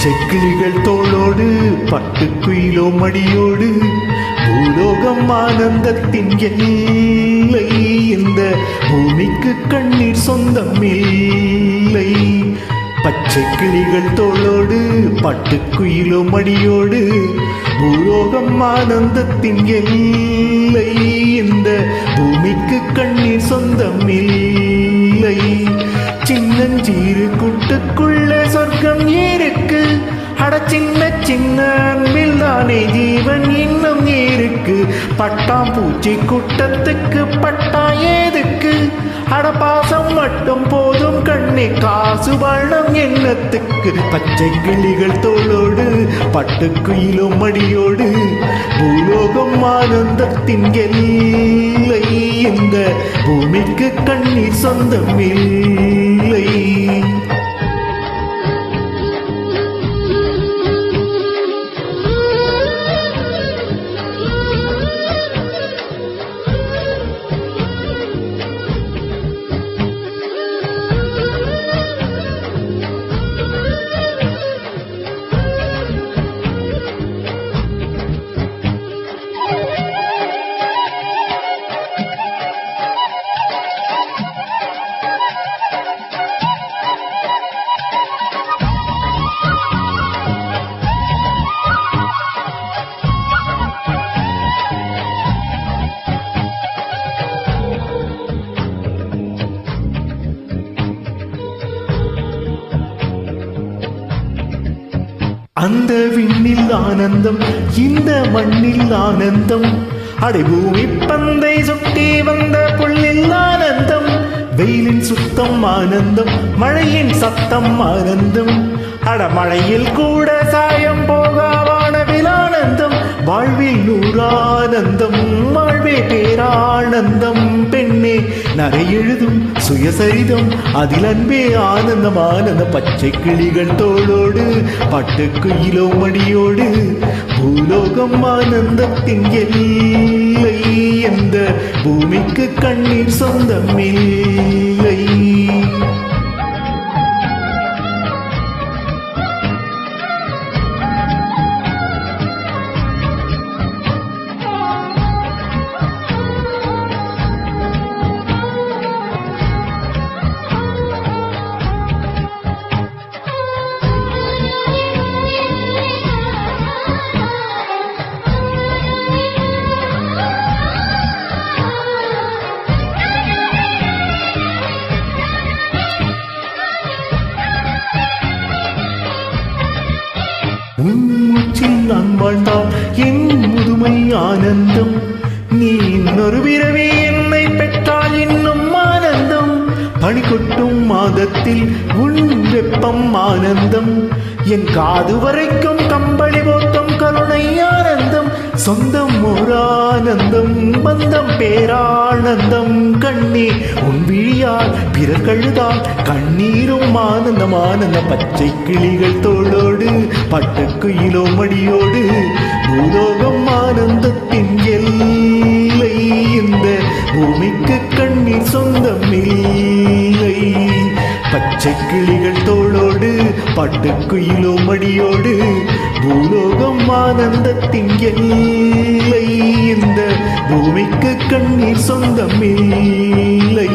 பச்சை கிளிகள் தோளோடு பட்டுக்குயிலோ மடியோடு பூலோகம் ஆனந்தத்தின் எல்லை. இந்த பூமிக்கு கண்ணீர் சொந்தம் இல்லை. பச்சை கிளிகள் தோளோடு பட்டுக்குயிலோ மடியோடு பூலோகம் ஆனந்தத்தின் எல்லை. இந்த பூமிக்கு கண்ணீர் சொந்தம் இல்லை. சின்னஞ்சீறு கூட்டுக்குள்ள சொர்க்கம் இருக்கு. அட சின்ன சின்ன அன்பில் தானே ஜீவன் இன்னும் இருக்கு. பட்டாம்பூச்சி கூட்டத்துக்கு பட்டா ஏதுக்கு? அட பாசம் மட்டும் போதும் கண்ணே, காசு பணம் எண்ணத்துக்கு. பச்சை கிளிகள் தோளோடு பட்டுக்குயிலோ மடியோடு பூலோகம் ஆனந்தத்தின் எல்லை. இந்த பூமிக்கு கண்ணீர் சொந்தம் இல்லை. அந்த விண்ணில் ஆனந்தம், இந்த மண்ணில் ஆனந்தம். அடைபூமி பந்தை சுட்டி வந்த புள்ளில் ஆனந்தம். வெயிலின் சுத்தம் ஆனந்தம், மழையின் சத்தம் ஆனந்தம். அடமழையில் கூட சாயம் போகா வானவில் ஆனந்தம். வாழ்வில் நூறானந்தம், வாழ்வே பேரானந்தம். பெண்ணே நரை எழுதும் சுயசரிதம், அதில் அன்பே ஆனந்தம் ஆனந்தம். பச்சை கிளிகள் தோளோடு பட்டுக்குயிலோ மடியோடு பூலோகம் ஆனந்தத்தின் எல்லை. எந்த பூமிக்கு கண்ணீர் சொந்தம் இல்லை. மூச்சில் நான் வாழ்ந்தால் என் முதுமை ஆனந்தம். நீ இன்னொரு பிறவி என்னை பெற்றால் இன்னும் ஆனந்தம். பனி கொட்டும் மாதத்தில் உன் வெப்பம் ஆனந்தம். என் காது வரைக்கும் கம்பளி போட்டும் கருணை ஆனந்தம். சொந்தம் ஓர் ஆனந்தம், பந்தம் பேரானந்தம். கண்ணே உன் விழியால் பிறர் கழுதால் கண்ணீரும் ஆனந்தம் ஆனந்தம். பச்சை கிளிகள் தோளோடு பட்டுக்குயிலோ மடியோடு பூலோகம் ஆனந்தத்தின் எல்லை. இந்த பூமிக்கு கண்ணீர் சொந்தம் இல்லை. பச்சை கிளிகள் தோளோடு பட்டுக்குயிலோ மடியோடு பூலோகம் ஆனந்தத்தின் எல்லை. இந்த பூமிக்கு கண்ணீர் சொந்தம் இல்லை.